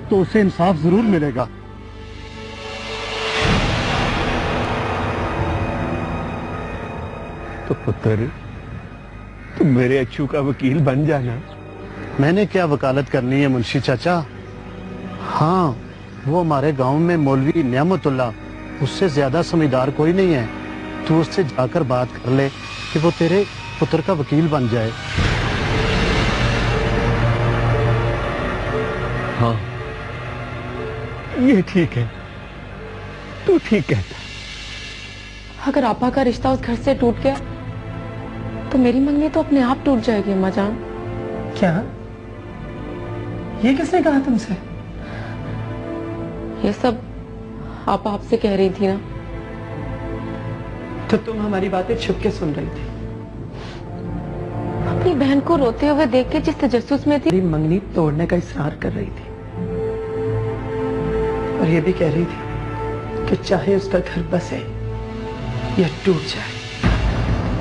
तो उसे इंसाफ जरूर मिलेगा। तो पुत्र, तुम मेरे अच्छू का वकील बन जाना। मैंने क्या वकालत करनी है मुंशी चाचा? हाँ, वो हमारे गांव में मौलवी नियामतुल्लाह, उससे ज्यादा समझदार कोई नहीं है। तू उससे जाकर बात कर ले कि वो तेरे पुत्र का वकील बन जाए। हाँ, ये ठीक है, तू ठीक कहता। अगर आपा का रिश्ता उस घर से टूट गया तो मेरी मंगनी तो अपने आप टूट जाएगी अम्मा जान। क्या? ये किसने कहा तुमसे? ये सब आपा आपसे कह रही थी ना। तो तुम हमारी बातें छुप के सुन रही थी? अपनी बहन को रोते हुए देख के जिस तजस्सुस में थी, मेरी मंगनी तोड़ने का इसरार कर रही थी और ये भी कह रही थी कि चाहे उसका घर बसे या टूट जाए।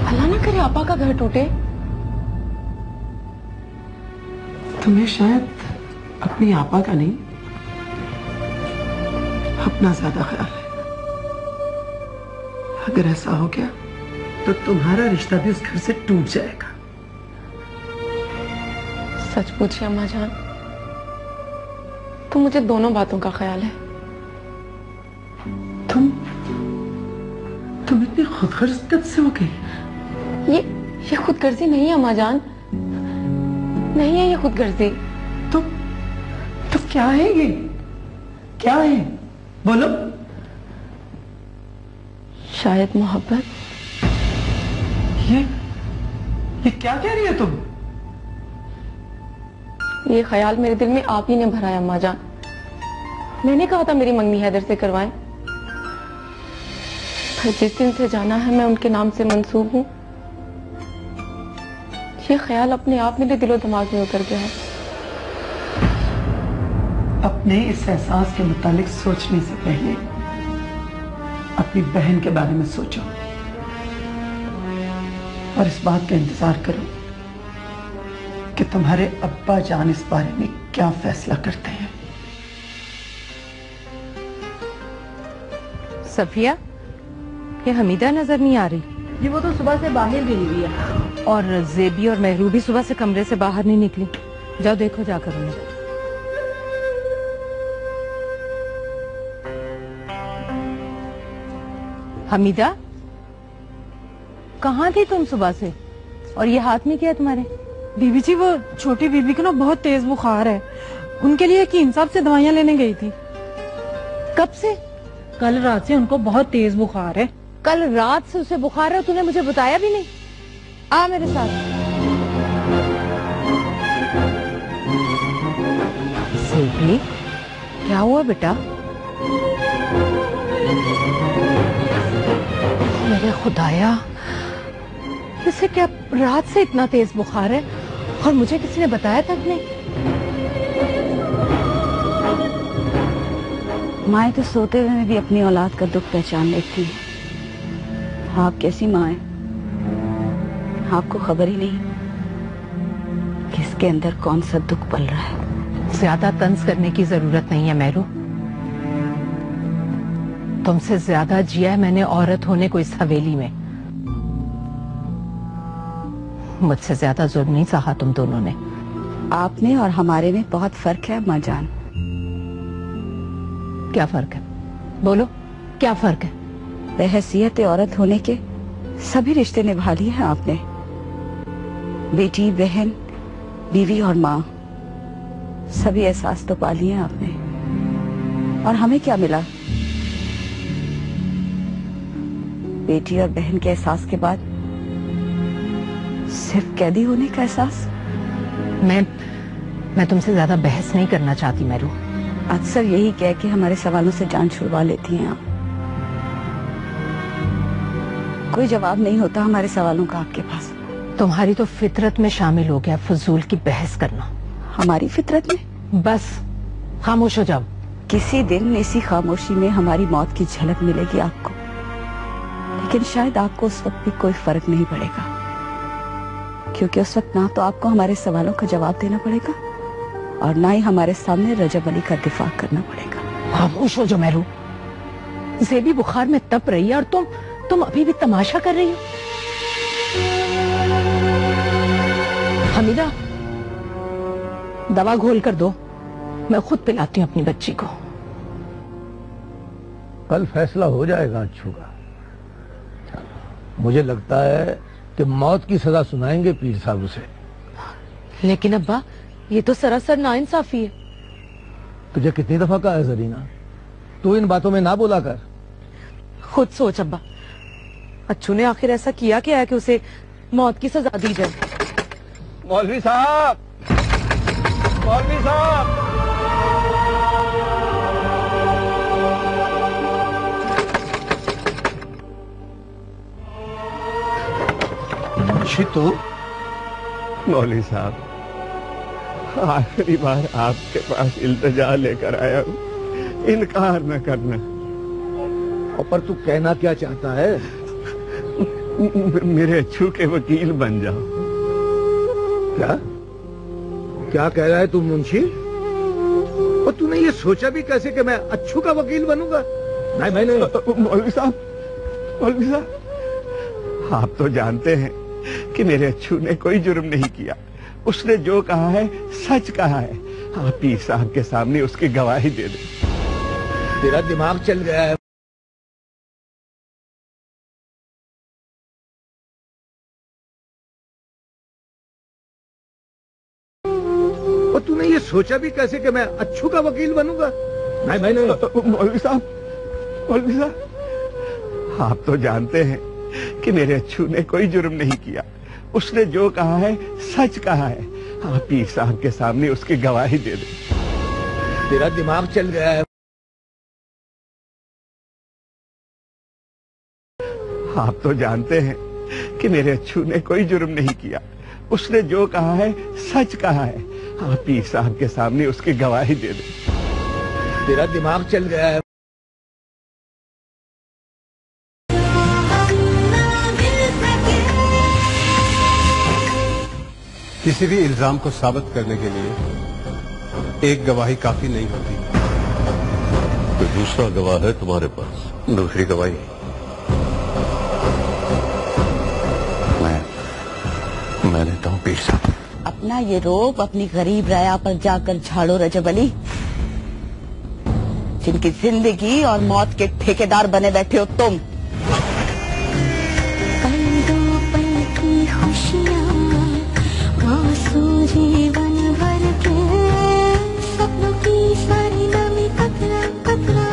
अल्लाह ना करे आपा का घर टूटे। तुम्हें शायद अपनी आपा का नहीं, अपना ज्यादा ख्याल है। अगर ऐसा हो गया तो तुम्हारा रिश्ता भी उस घर से टूट जाएगा। सच पूछिए अम्मा जान, तो मुझे दोनों बातों का ख्याल है। तुम इतनी खुदगर्ज कब से हो गई? ये खुदगर्जी नहीं है अम्मा जान, नहीं है ये खुदगर्जी। तो क्या है ये? क्या है? बोलो। शायद मोहब्बत। ये क्या कह रही है तुम? ये ख्याल मेरे दिल में आप ही ने भराया अम्मा जान। मैंने कहा था मेरी मंगनी हैदर से करवाएं, पर जिस दिन से जाना है मैं उनके नाम से मंसूब हूं, ये ख्याल अपने आप मेरे दिलो दिमाग में उतर गया है। अपने इस एहसास के मुतालिक सोचने से पहले अपनी बहन के बारे में सोचो और इस बात का इंतजार करो कि तुम्हारे अब्बा जान इस बारे में क्या फैसला करते हैं। सफिया, ये हमीदा नजर नहीं आ रही। जी वो तो सुबह से बाहर गई हुई है। और जेबी और महरू भी सुबह से कमरे से बाहर नहीं निकली। जाओ देखो जाकर उन्हें। हमीदा, कहाँ थी तुम सुबह से? और ये हाथ में क्या है तुम्हारे? बीबी जी वो छोटी बीबी को ना बहुत तेज बुखार है, उनके लिए हकीम साहब से दवाइयाँ लेने गई थी। कब से? कल रात से उनको बहुत तेज बुखार है। कल रात से उसे बुखार है, तूने मुझे बताया भी नहीं। आ मेरे साथ। सेबी, क्या हुआ बेटा? मेरे खुदाया, इसे क्या रात से इतना तेज बुखार है और मुझे किसी ने बताया तक नहीं? माए तो सोते हुए भी अपनी औलाद का दुख पहचान लेती है। आप कैसी माँ है? आपको खबर ही नहीं कि इसके अंदर कौन सा दुख पल रहा है। ज्यादा तंज करने की जरूरत नहीं है महरू। तुमसे ज्यादा जिया है मैंने औरत होने को इस हवेली में। मुझसे ज्यादा जुल्म नहीं सहा तुम दोनों ने। आपने और हमारे में बहुत फर्क है माँ जान। क्या फर्क है? बोलो, क्या फर्क है? बहैसियत औरत होने के सभी रिश्ते निभा लिए हैं आपने। बेटी, बहन, बीवी और माँ, सभी एहसास तो पा लिए हैं आपने। और हमें क्या मिला? बेटी और बहन के एहसास के बाद सिर्फ कैदी होने का एहसास। मैं तुमसे ज्यादा बहस नहीं करना चाहती महरू। अक्सर यही कह के हमारे सवालों से जान छुड़वा लेती हैं आप। कोई जवाब नहीं होता हमारे सवालों का आपके पास। तुम्हारी तो फितरत में शामिल हो गया फजूल की बहस करना। हमारी फितरत में? बस खामोश हो जाओ। किसी दिन इसी खामोशी में हमारी मौत की झलक मिलेगी आपको, लेकिन शायद आपको उस वक्त भी कोई फर्क नहीं पड़ेगा, क्योंकि उस वक्त ना तो आपको हमारे सवालों का जवाब देना पड़ेगा और ना ही हमारे सामने रजब अली का दिफा करना पड़ेगा। खामोश हो जो मेरू। ज़ेबी बुखार में तप रही है और तुम अभी भी तमाशा कर रही हो। हमीदा, दवा घोल कर दो, मैं खुद पिलाती हूँ अपनी बच्ची को। कल फैसला हो जाएगा अच्छू का। मुझे लगता है कि मौत की सजा सुनाएंगे पीर साहब उसे। लेकिन अब्बा, ये तो सरासर नाइंसाफी है। तुझे कितनी दफा कहा है जरीना, तू इन बातों में ना बोला कर। खुद सोच अब्बा, अच्छू ने आखिर ऐसा किया क्या है कि उसे मौत की सजा दी जाए? मौलवी साहब, मौलवी साहब। तो मौलवी साहब, आखिरी बार आपके पास इल्तिजा लेकर आया हूँ, इनकार न करना। और पर तू कहना क्या चाहता है? मेरे अच्छू के वकील बन जाओ। क्या क्या कह रहा है तू मुंशी? और तूने ये सोचा भी कैसे कि मैं अच्छू का वकील बनूंगा? नहीं मैंने। मौलवी साहब, मौलवी साहब, आप तो जानते हैं कि मेरे अच्छू ने कोई जुर्म नहीं किया। उसने जो कहा है सच कहा है। आप पीर साहब के सामने उसकी गवाही दे दे। तेरा दिमाग चल गया है। और तूने ये सोचा भी कैसे कि मैं अच्छू का वकील बनूंगा? नहीं मैंने। मौलवी साहब, मौलवी साहब, आप तो जानते हैं कि मेरे अच्छू ने कोई जुर्म नहीं किया। उसने जो कहा है सच कहा है। आप पीर साहब के सामने उसकी गवाही दे दे। तेरा दिमाग चल गया है। आप तो जानते हैं कि मेरे अच्छू ने कोई जुर्म नहीं किया। उसने जो कहा है सच कहा है। आप पीर साहब के सामने उसकी गवाही दे दे। तेरा दिमाग चल गया है। किसी भी इल्जाम को साबित करने के लिए एक गवाही काफी नहीं होती। कोई दूसरा गवाह है तुम्हारे पास? दूसरी गवाही मैं देता हूँ पीर साहब। अपना ये रोब अपनी गरीब राया पर जाकर झाड़ो रजब अली, जिनकी जिंदगी और मौत के ठेकेदार बने बैठे हो तुम। जीवन भर के सपनों की सारी नमी कतरा कतरा